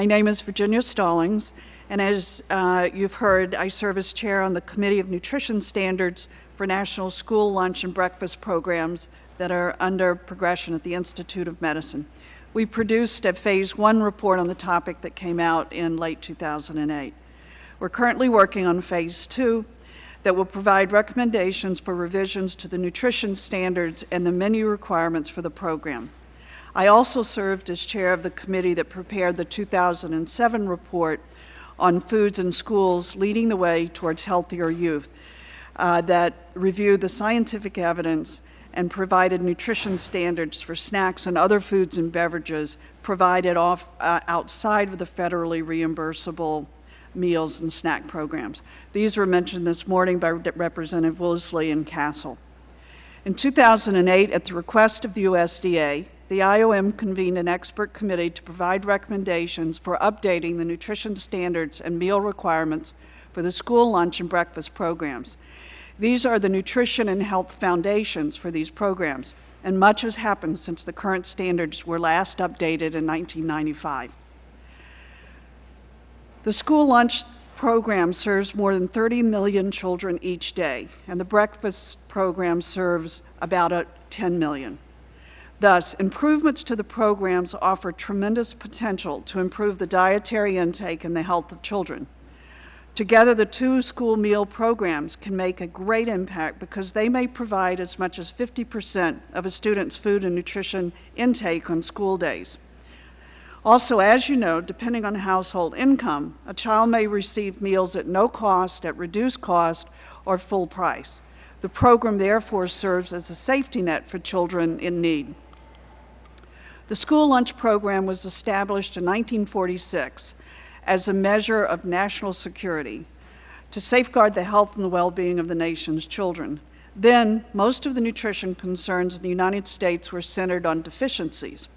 My name is Virginia Stallings, and as you've heard, I serve as chair on the Committee of Nutrition Standards for National School Lunch and Breakfast programs that are under progression at the Institute of Medicine. We produced a Phase 1 report on the topic that came out in late 2008. We're currently working on Phase 2 that will provide recommendations for revisions to the nutrition standards and the menu requirements for the program. I also served as chair of the committee that prepared the 2007 report on foods in schools leading the way towards healthier youth that reviewed the scientific evidence and provided nutrition standards for snacks and other foods and beverages provided outside of the federally reimbursable meals and snack programs. These were mentioned this morning by Representative Woolsey and Castle. In 2008, at the request of the USDA, the IOM convened an expert committee to provide recommendations for updating the nutrition standards and meal requirements for the school lunch and breakfast programs. These are the nutrition and health foundations for these programs, and much has happened since the current standards were last updated in 1995. The school lunch program serves more than 30 million children each day, and the breakfast program serves about 10 million. Thus, improvements to the programs offer tremendous potential to improve the dietary intake and the health of children. Together, the two school meal programs can make a great impact because they may provide as much as 50% of a student's food and nutrition intake on school days. Also, as you know, depending on household income, a child may receive meals at no cost, at reduced cost, or full price. The program therefore serves as a safety net for children in need. The school lunch program was established in 1946 as a measure of national security to safeguard the health and the well-being of the nation's children. Then, most of the nutrition concerns in the United States were centered on deficiencies.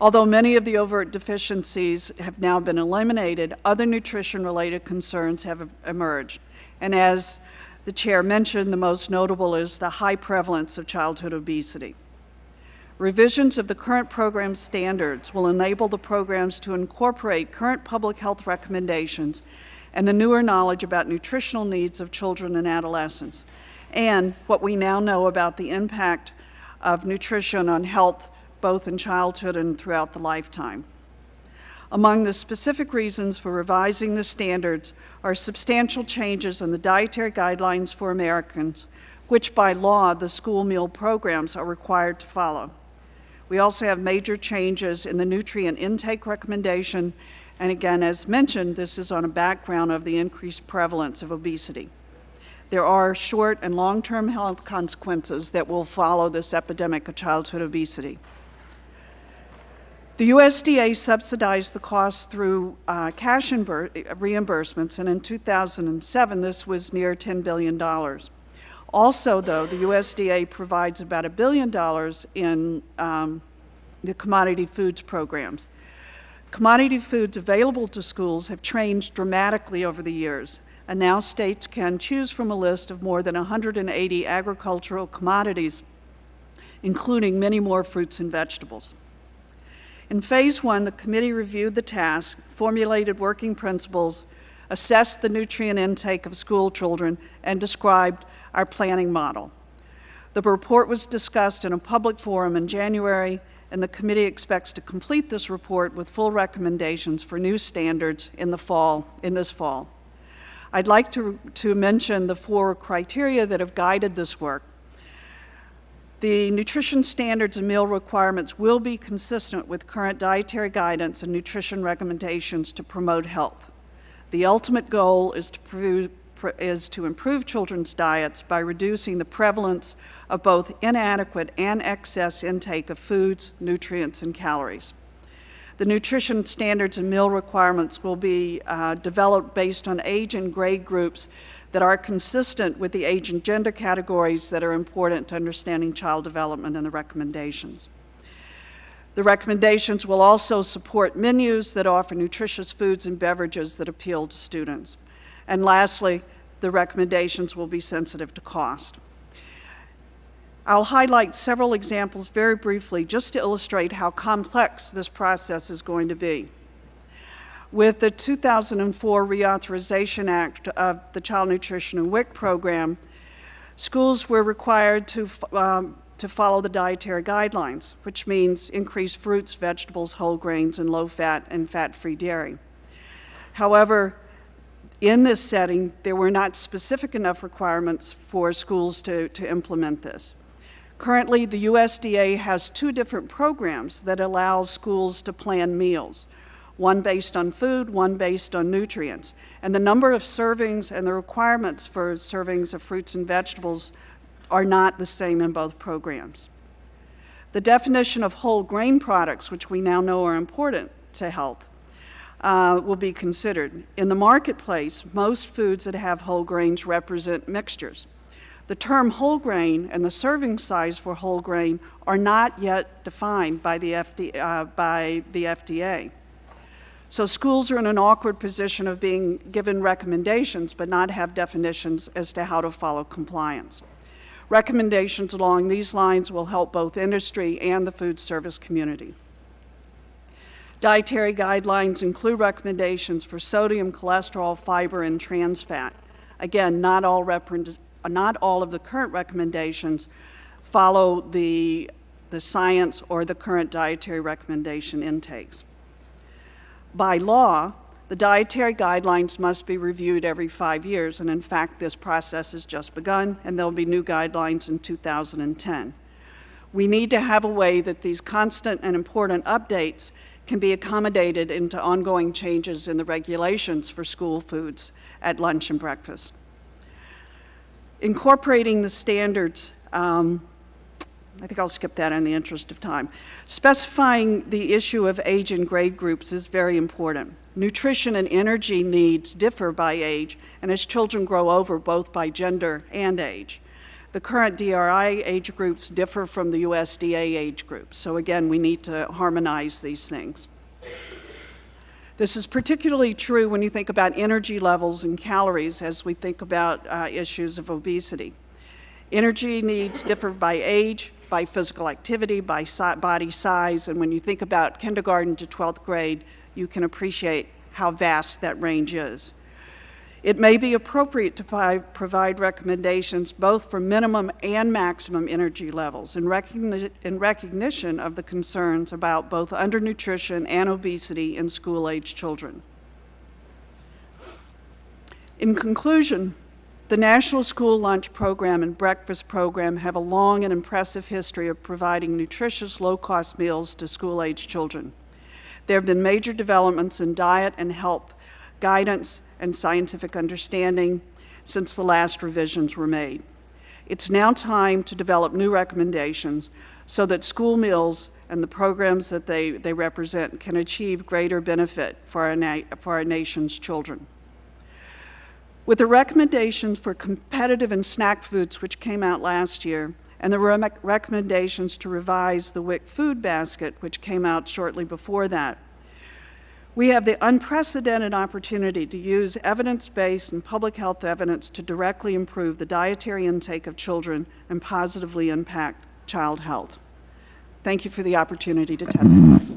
Although many of the overt deficiencies have now been eliminated, other nutrition-related concerns have emerged. And as the chair mentioned, the most notable is the high prevalence of childhood obesity. Revisions of the current program standards will enable the programs to incorporate current public health recommendations and the newer knowledge about nutritional needs of children and adolescents, and what we now know about the impact of nutrition on health both in childhood and throughout the lifetime. Among the specific reasons for revising the standards are substantial changes in the dietary guidelines for Americans, which by law the school meal programs are required to follow. We also have major changes in the nutrient intake recommendation, and again, as mentioned, this is on a background of the increased prevalence of obesity. There are short and long-term health consequences that will follow this epidemic of childhood obesity. The USDA subsidized the cost through cash reimbursements, and in 2007, this was near $10 billion. Also, though, the USDA provides about $1 billion in the commodity foods programs. Commodity foods available to schools have changed dramatically over the years, and now states can choose from a list of more than 180 agricultural commodities, including many more fruits and vegetables. In Phase 1, the committee reviewed the task, formulated working principles, assessed the nutrient intake of school children, and described our planning model. The report was discussed in a public forum in January, and the committee expects to complete this report with full recommendations for new standards in this fall. I'd like to mention the 4 criteria that have guided this work. The nutrition standards and meal requirements will be consistent with current dietary guidance and nutrition recommendations to promote health. The ultimate goal is to improve children's diets by reducing the prevalence of both inadequate and excess intake of foods, nutrients, and calories. The nutrition standards and meal requirements will be developed based on age and grade groups that are consistent with the age and gender categories that are important to understanding child development and the recommendations. The recommendations will also support menus that offer nutritious foods and beverages that appeal to students. And lastly, the recommendations will be sensitive to cost. I'll highlight several examples very briefly just to illustrate how complex this process is going to be. With the 2004 Reauthorization Act of the Child Nutrition and WIC program, schools were required to follow the dietary guidelines, which means increase fruits, vegetables, whole grains, and low-fat and fat-free dairy. However, in this setting, there were not specific enough requirements for schools to implement this. Currently, the USDA has 2 different programs that allow schools to plan meals, one based on food, one based on nutrients. And the number of servings and the requirements for servings of fruits and vegetables are not the same in both programs. The definition of whole grain products, which we now know are important to health, will be considered. In the marketplace, most foods that have whole grains represent mixtures. The term whole grain and the serving size for whole grain are not yet defined by the FDA. So schools are in an awkward position of being given recommendations but not have definitions as to how to follow compliance. Recommendations along these lines will help both industry and the food service community. Dietary guidelines include recommendations for sodium, cholesterol, fiber, and trans fat. Again, not all of the current recommendations follow the science or the current dietary recommendation intakes. By law, the dietary guidelines must be reviewed every 5 years, and in fact, this process has just begun, and there'll be new guidelines in 2010. We need to have a way that these constant and important updates can be accommodated into ongoing changes in the regulations for school foods at lunch and breakfast. Incorporating the standards, I think I'll skip that in the interest of time. Specifying the issue of age and grade groups is very important. Nutrition and energy needs differ by age, and as children grow over, both by gender and age. The current DRI age groups differ from the USDA age groups, so again, we need to harmonize these things. This is particularly true when you think about energy levels and calories as we think about issues of obesity. Energy needs differ by age, by physical activity, by body size, and when you think about kindergarten to 12th grade, you can appreciate how vast that range is. It may be appropriate to provide recommendations both for minimum and maximum energy levels in recognition of the concerns about both undernutrition and obesity in school-age children. In conclusion, the National School Lunch Program and Breakfast Program have a long and impressive history of providing nutritious, low-cost meals to school-age children. There have been major developments in diet and health guidance and scientific understanding since the last revisions were made. It's now time to develop new recommendations so that school meals and the programs that they represent can achieve greater benefit for our nation's children. With the recommendations for competitive and snack foods, which came out last year, and the recommendations to revise the WIC food basket, which came out shortly before that, we have the unprecedented opportunity to use evidence-based and public health evidence to directly improve the dietary intake of children and positively impact child health. Thank you for the opportunity to testify.